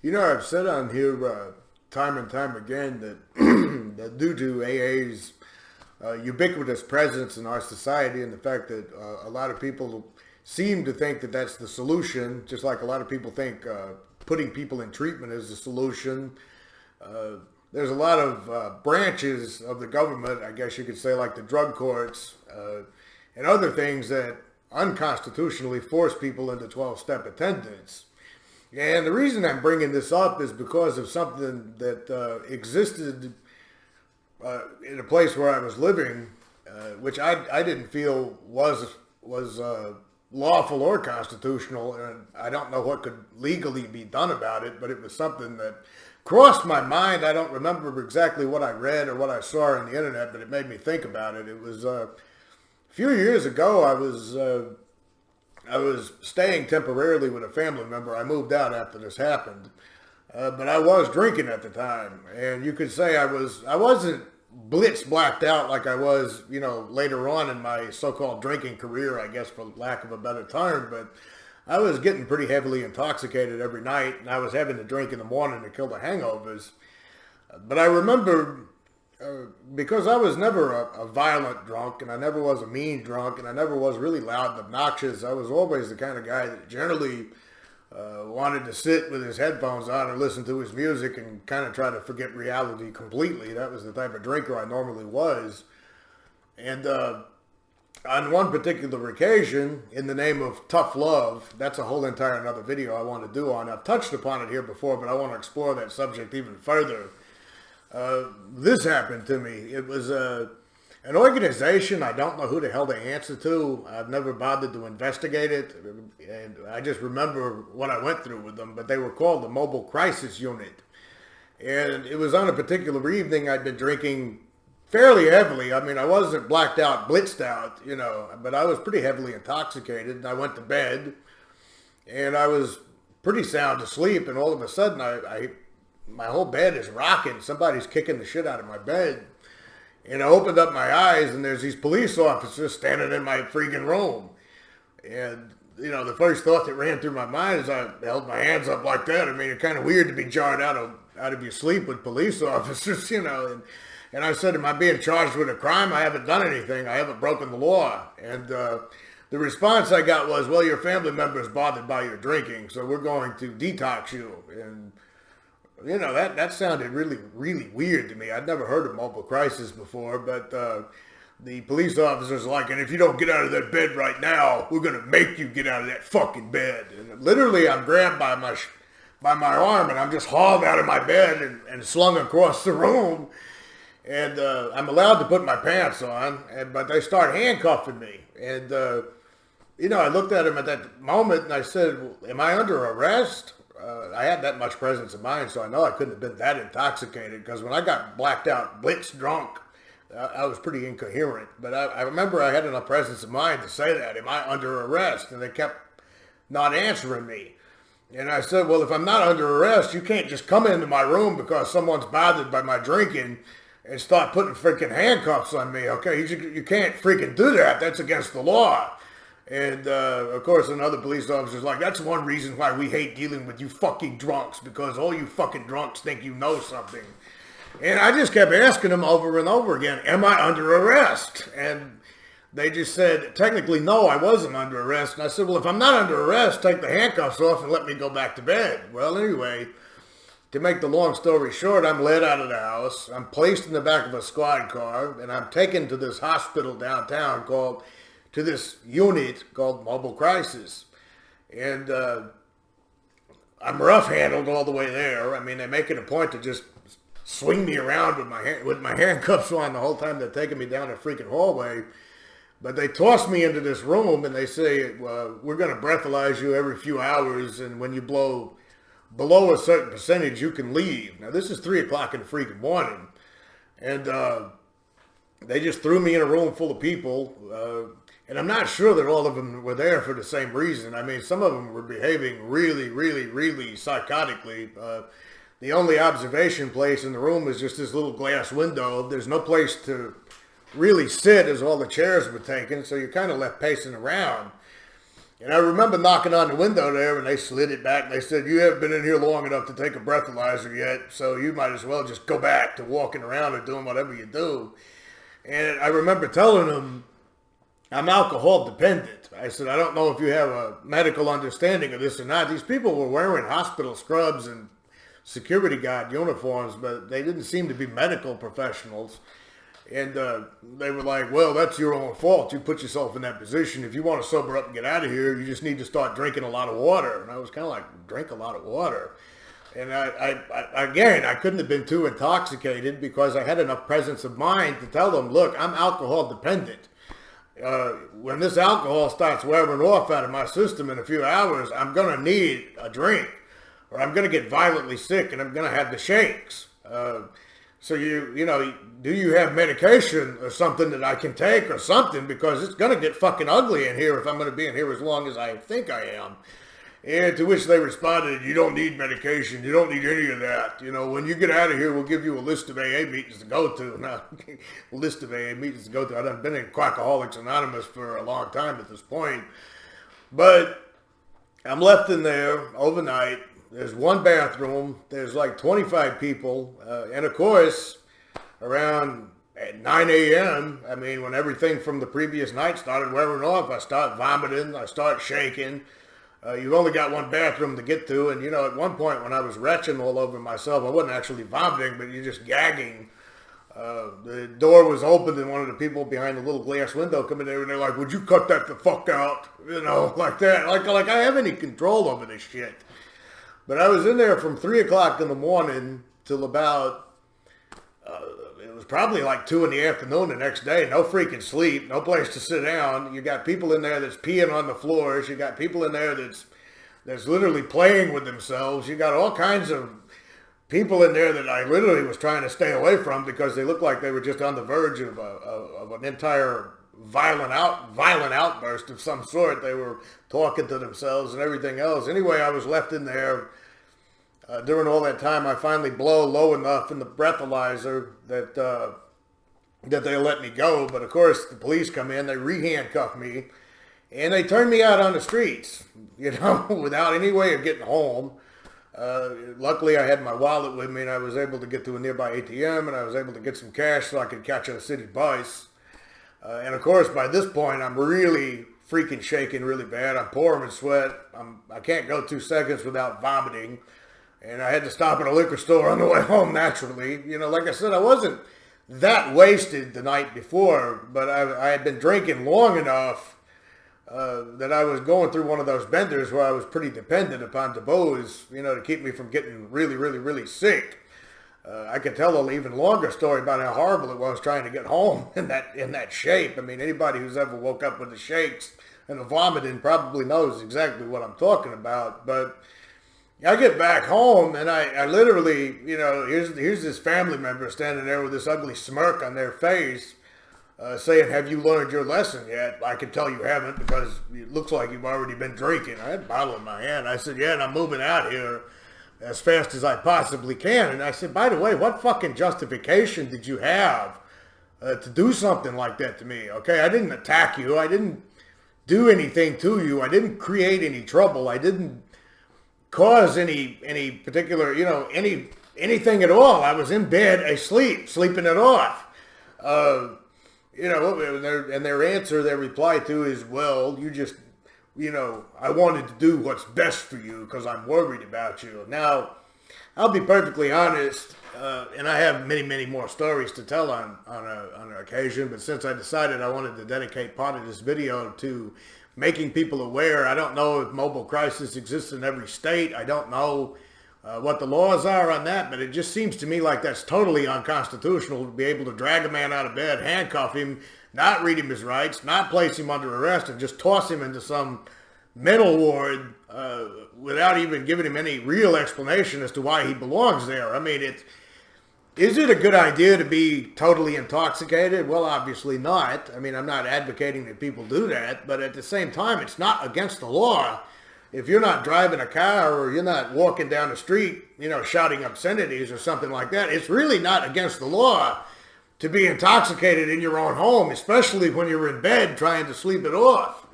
I've said on here time and time again that, that due to AA's ubiquitous presence in our society and the fact that a lot of people seem to think that that's the solution, just like a lot of people think putting people in treatment is the solution. Uh, there's a lot of branches of the government, I guess you could say, like the drug courts and other things that unconstitutionally force people into 12-step attendance. And the reason I'm bringing this up is because of something that existed in a place where I was living, which I didn't feel was lawful or constitutional, and I don't know what could legally be done about it, but it was something that crossed my mind. I don't remember exactly what I read or what I saw on the internet, but it made me think about it. It was a few years ago. I was staying temporarily with a family member. I moved out after this happened, but I was drinking at the time, and you could say I wasn't blitz blacked out like I was, later on in my so-called drinking career, I guess, for lack of a better term. But I was getting pretty heavily intoxicated every night, and I was having to drink in the morning to kill the hangovers. But I remember because I was never a violent drunk, and I never was a mean drunk, and I never was really loud and obnoxious. I was always the kind of guy that generally wanted to sit with his headphones on and listen to his music and kind of try to forget reality completely. That was the type of drinker I normally was. And on one particular occasion, in the name of tough love, that's a whole entire another video I want to do on. I've touched upon it here before, but I want to explore that subject even further. This happened to me. It was an organization. I don't know who the hell they answer to. I've never bothered to investigate it, and I just remember what I went through with them. But they were called the Mobile Crisis Unit, and it was on a particular evening. I'd been drinking fairly heavily. I mean, I wasn't blacked out, blitzed out, but I was pretty heavily intoxicated, and I went to bed, and I was pretty sound asleep, and all of a sudden, my whole bed is rocking. Somebody's kicking the shit out of my bed. And I opened up my eyes, and there's these police officers standing in my freaking room. And, the first thought that ran through my mind is I held my hands up like that. I mean, it's kind of weird to be jarred out of your sleep with police officers, And I said, am I being charged with a crime? I haven't done anything. I haven't broken the law. And the response I got was, well, your family member is bothered by your drinking, so we're going to detox you. And that sounded really, really weird to me. I'd never heard of mobile crisis before, but the police officer's like, and if you don't get out of that bed right now, we're going to make you get out of that fucking bed. And literally, I'm grabbed by my arm, and I'm just hauled out of my bed and slung across the room. And I'm allowed to put my pants on, but they start handcuffing me. And, I looked at him at that moment, and I said, well, am I under arrest? I had that much presence of mind, so I know I couldn't have been that intoxicated, because when I got blacked out, blitz drunk, I was pretty incoherent. But I remember I had enough presence of mind to say that. Am I under arrest? And they kept not answering me. And I said, well, if I'm not under arrest, you can't just come into my room because someone's bothered by my drinking and start putting freaking handcuffs on me, okay? You can't freaking do that. That's against the law. And, of course, another police officer's like, that's one reason why we hate dealing with you fucking drunks, because all you fucking drunks think you know something. And I just kept asking them over and over again, am I under arrest? And they just said, technically, no, I wasn't under arrest. And I said, well, if I'm not under arrest, take the handcuffs off and let me go back to bed. Well, anyway, to make the long story short, I'm led out of the house. I'm placed in the back of a squad car, and I'm taken to this hospital downtown to this unit called Mobile Crisis. And I'm rough-handled all the way there. I mean, they make it a point to just swing me around with my handcuffs on the whole time they're taking me down a freaking hallway. But they toss me into this room, and they say, we're going to breathalyze you every few hours, and when you blow below a certain percentage, you can leave. Now, this is 3 o'clock in the freaking morning. And they just threw me in a room full of people. And I'm not sure that all of them were there for the same reason. I mean, some of them were behaving really, really, really psychotically. The only observation place in the room is just this little glass window. There's no place to really sit as all the chairs were taken, so you're kind of left pacing around. And I remember knocking on the window there, and they slid it back. And they said, "You haven't been in here long enough to take a breathalyzer yet, so you might as well just go back to walking around or doing whatever you do." And I remember telling them, "I'm alcohol dependent." I said, "I don't know if you have a medical understanding of this or not." These people were wearing hospital scrubs and security guard uniforms, but they didn't seem to be medical professionals. And they were like, "Well, that's your own fault. You put yourself in that position. If you want to sober up and get out of here, you just need to start drinking a lot of water." And I was kind of like, drink a lot of water? And I couldn't have been too intoxicated because I had enough presence of mind to tell them, "Look, I'm alcohol dependent. When this alcohol starts wearing off out of my system in a few hours, I'm going to need a drink, or I'm going to get violently sick and I'm going to have the shakes. So do you have medication or something that I can take or something? Because it's going to get fucking ugly in here if I'm going to be in here as long as I think I am." And to which they responded, "You don't need medication. You don't need any of that. When you get out of here, we'll give you a list of AA meetings to go to." Now, a list of AA meetings to go to. I've been in Quackaholics Anonymous for a long time at this point. But I'm left in there overnight. There's one bathroom. There's like 25 people. And of course, around at 9 a.m., when everything from the previous night started wearing off, I start vomiting. I start shaking. You've only got one bathroom to get to. And, at one point when I was retching all over myself, I wasn't actually vomiting, but you're just gagging. The door was open and one of the people behind the little glass window come in there and they're like, "Would you cut that the fuck out?" Like that. Like I have any control over this shit. But I was in there from 3 o'clock in the morning till about, it was probably like 2 in the afternoon the next day. No freaking sleep, no place to sit down. You got people in there that's peeing on the floors. You got people in there that's literally playing with themselves. You got all kinds of people in there that I literally was trying to stay away from because they looked like they were just on the verge of an entire violent outburst of some sort. They were talking to themselves and everything else. Anyway, I was left in there. During all that time, I finally blow low enough in the breathalyzer that they let me go. But of course, the police come in, they re-handcuff me, and they turn me out on the streets, without any way of getting home. Luckily, I had my wallet with me, and I was able to get to a nearby ATM, and I was able to get some cash so I could catch a city bus. And of course, by this point, I'm really freaking shaking really bad. I'm pouring in sweat. I can't go 2 seconds without vomiting. And I had to stop at a liquor store on the way home naturally. Like I said, I wasn't that wasted the night before, but I had been drinking long enough that I was going through one of those benders where I was pretty dependent upon the booze, to keep me from getting really, really, really sick. I could tell an even longer story about how horrible it was trying to get home in that shape. Anybody who's ever woke up with the shakes and the vomiting probably knows exactly what I'm talking about. But I get back home and I literally, here's this family member standing there with this ugly smirk on their face, saying, "Have you learned your lesson yet?" I can tell you haven't because it looks like you've already been drinking. I had a bottle in my hand. I said, "Yeah, and I'm moving out here as fast as I possibly can." And I said, "By the way, what fucking justification did you have to do something like that to me? Okay, I didn't attack you. I didn't do anything to you. I didn't create any trouble. I didn't cause any particular, anything at all. I was in bed asleep, sleeping it off." And their answer, their reply to is, "Well, you just, I wanted to do what's best for you because I'm worried about you." Now, I'll be perfectly honest, and I have many, many more stories to tell on an occasion, but since I decided I wanted to dedicate part of this video to making people aware, I don't know if mobile crisis exists in every state. I don't know what the laws are on that, but it just seems to me like that's totally unconstitutional to be able to drag a man out of bed, handcuff him, not read him his rights, not place him under arrest, and just toss him into some mental ward without even giving him any real explanation as to why he belongs there. Is it a good idea to be totally intoxicated? Well, obviously not. I'm not advocating that people do that, but at the same time, it's not against the law. If you're not driving a car or you're not walking down the street, shouting obscenities or something like that, it's really not against the law to be intoxicated in your own home, especially when you're in bed trying to sleep it off,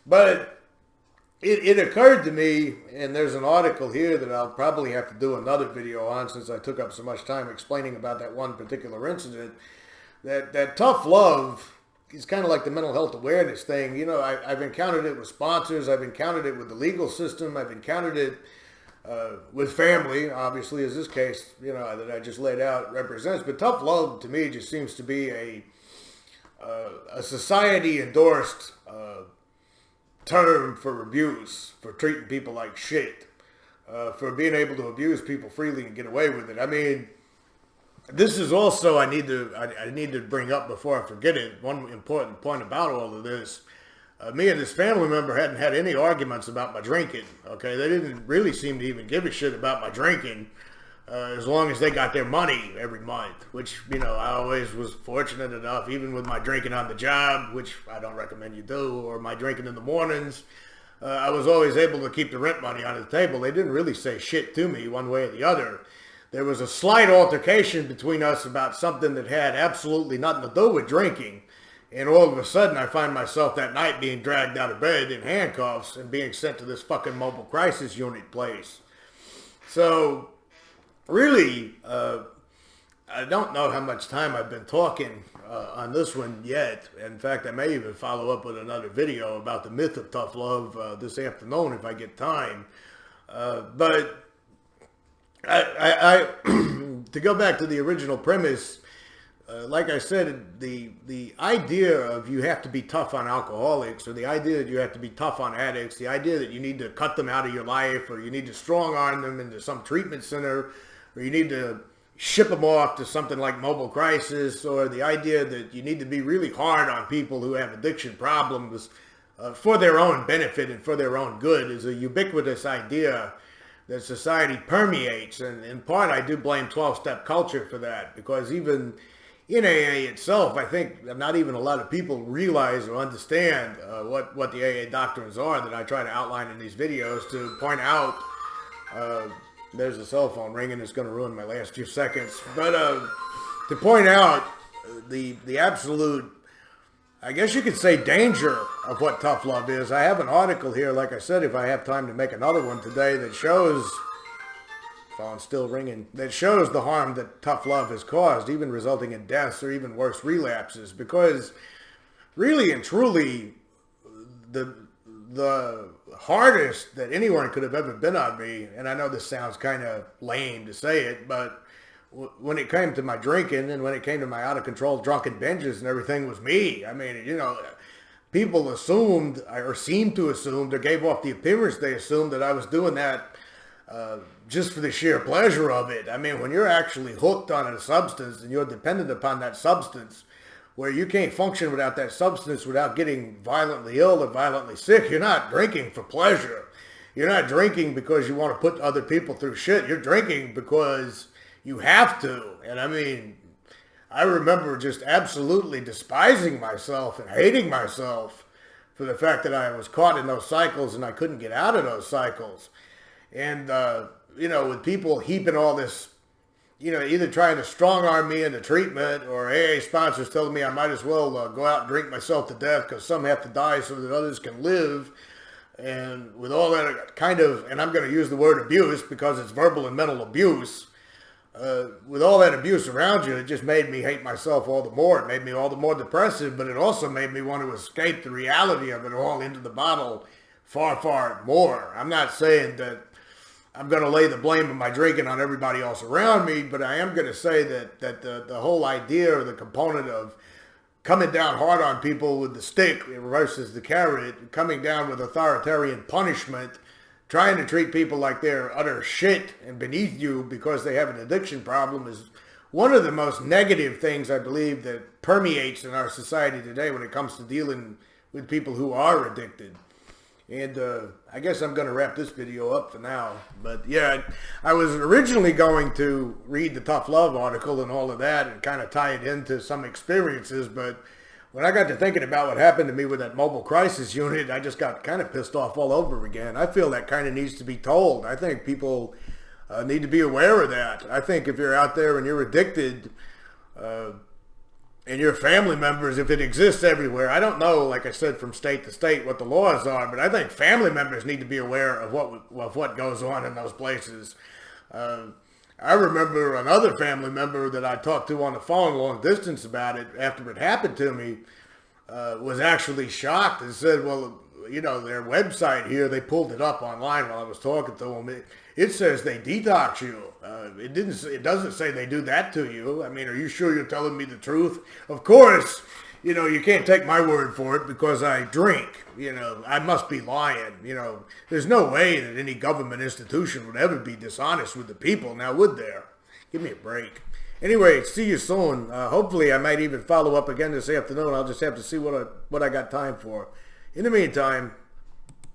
But it occurred to me, and there's an article here that I'll probably have to do another video on since I took up so much time explaining about that one particular incident, that tough love is kind of like the mental health awareness thing. You know, I've encountered it with sponsors. I've encountered it with the legal system. I've encountered it with family, obviously, as this case, you know, that I just laid out represents. But tough love, to me, just seems to be a society-endorsed term for abuse, for treating people like shit, for being able to abuse people freely and get away with it. I mean, this is also, I need to bring up before I forget it, one important point about all of this. Me and this family member hadn't had any arguments about my drinking, okay? They didn't really seem to even give a shit about my drinking as long as they got their money every month, which, you know, I always was fortunate enough, even with my drinking on the job, which I don't recommend you do, or my drinking in the mornings, I was always able to keep the rent money on the table. They didn't really say shit to me one way or the other. There was a slight altercation between us about something that had absolutely nothing to do with drinking. And all of a sudden, I find myself that night being dragged out of bed in handcuffs and being sent to this fucking mobile crisis unit place. So, really, I don't know how much time I've been talking on this one yet. In fact, I may even follow up with another video about the myth of tough love this afternoon if I get time. But I to go back to the original premise, like I said, the idea of you have to be tough on alcoholics, or the idea that you have to be tough on addicts, the idea that you need to cut them out of your life, or you need to strong arm them into some treatment center, or you need to ship them off to something like mobile crisis, or the idea that you need to be really hard on people who have addiction problems for their own benefit and for their own good is a ubiquitous idea that society permeates. And in part, I do blame 12-step culture for that, because even in AA itself, I think not even a lot of people realize or understand what the AA doctrines are that I try to outline in these videos to point out. There's a cell phone ringing. It's going to ruin my last few seconds. But to point out the absolute, I guess you could say, danger of what tough love is. I have an article here, like I said, if I have time to make another one today, that shows, phone's still ringing, that shows the harm that tough love has caused, even resulting in deaths or even worse, relapses. Because really and truly, the hardest that anyone could have ever been on me, and I know this sounds kind of lame to say it, but when it came to my drinking and when it came to my out-of-control drunken binges and everything, was me. I mean, you know, people assumed, or seemed to assume, or gave off the appearance they assumed that I was doing that just for the sheer pleasure of it. I mean, when you're actually hooked on a substance and you're dependent upon that substance, where you can't function without that substance without getting violently ill or violently sick, you're not drinking for pleasure. You're not drinking because you want to put other people through shit. You're drinking because you have to. And I mean, I remember just absolutely despising myself and hating myself for the fact that I was caught in those cycles and I couldn't get out of those cycles. And, you know, with people heaping all this, you know, either trying to strong arm me into treatment, or AA sponsors telling me I might as well go out and drink myself to death because some have to die so that others can live. And with all that kind of, and I'm going to use the word abuse because it's verbal and mental abuse, with all that abuse around you, it just made me hate myself all the more. It made me all the more depressive, but it also made me want to escape the reality of it all into the bottle far, far more. I'm not saying that I'm going to lay the blame of my drinking on everybody else around me, but I am going to say that the whole idea or the component of coming down hard on people with the stick versus the carrot, coming down with authoritarian punishment, trying to treat people like they're utter shit and beneath you because they have an addiction problem, is one of the most negative things I believe that permeates in our society today when it comes to dealing with people who are addicted. And I guess I'm going to wrap this video up for now. But yeah, I was originally going to read the Tough Love article and all of that and kind of tie it into some experiences. But when I got to thinking about what happened to me with that mobile crisis unit, I just got kind of pissed off all over again. I feel that kind of needs to be told. I think people need to be aware of that. I think if you're out there and you're addicted, and your family members, if it exists everywhere, I don't know, like I said, from state to state what the laws are, but I think family members need to be aware of what goes on in those places. I remember another family member that I talked to on the phone long distance about it after it happened to me was actually shocked and said, well, you know, their website here, they pulled it up online while I was talking to them. It says they detox you. It doesn't say they do that to you. I mean, are you sure you're telling me the truth? Of course, you know, you can't take my word for it because I drink. You know, I must be lying. You know, there's no way that any government institution would ever be dishonest with the people. Now, would there? Give me a break. Anyway, see you soon. Hopefully, I might even follow up again this afternoon. I'll just have to see what I got time for. In the meantime,